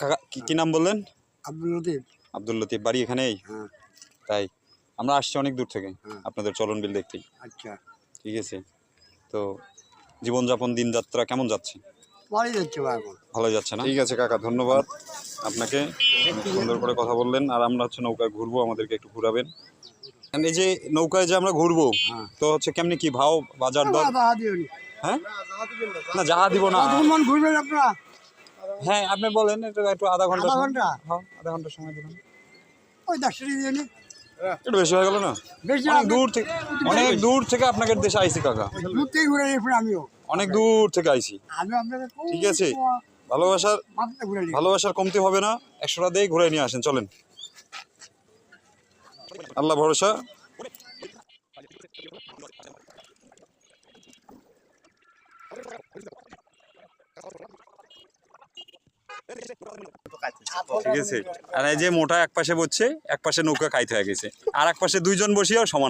কাকা কি নাম বললেন? আব্দুল লতিফ। আব্দুল লতিফ, বাড়ি এখানেই? হ্যাঁ। তাই আমরা আসছি অনেক দূর থেকে আপনাদের চলন বিল দেখতেই। আচ্ছা, ঠিক আছে। তো জীবনযাপন দিনযাত্রা কেমন যাচ্ছে? ভালোই যাচ্ছে ভাই এখন। ভালো যাচ্ছে না? ঠিক আছে কাকা, ধন্যবাদ আপনাকে, অনেক সুন্দর করে কথা বললেন। আর আমরা হচ্ছে নৌকায় ঘুরবো, আমাদেরকে একটু ঘুরাবেন। এই যে নৌকায় যে আমরা ঘুরবো, তো হচ্ছে কেমনি কি ভাও বাজার দর? হ্যাঁ না, যাহা দিব না। কতক্ষণ ঘুরবেন আপনারা? হ্যাঁ আপনি বলেন, একটু আধা ঘন্টা। আধা ঘন্টা? হ্যাঁ, আধা ঘন্টা সময় দিবেন। ওই 10 টাকা দিয়ে নি। একটু বেশি হয়ে গেল না? বেশি অনেক দূর থেকে আপনাদের দেশে আইছি কাকা, দূর থেকে ঘুরে এরপরে আমিও অনেক দূর থেকে আইছি। আমি আপনাকে ঠিক আছে, ভালোবাসার কমতি হবে না, 100 টাকা দিয়ে ঘুরে নিয়ে আসেন, চলেন। আল্লাহ ভরসা। ঠিক আছে। আর এই যে মোটা এক পাশে বসছে, এক পাশে নৌকা কাইতে হয়ে গেছে, আর এক পাশে দুইজন বসিয়াও সমান।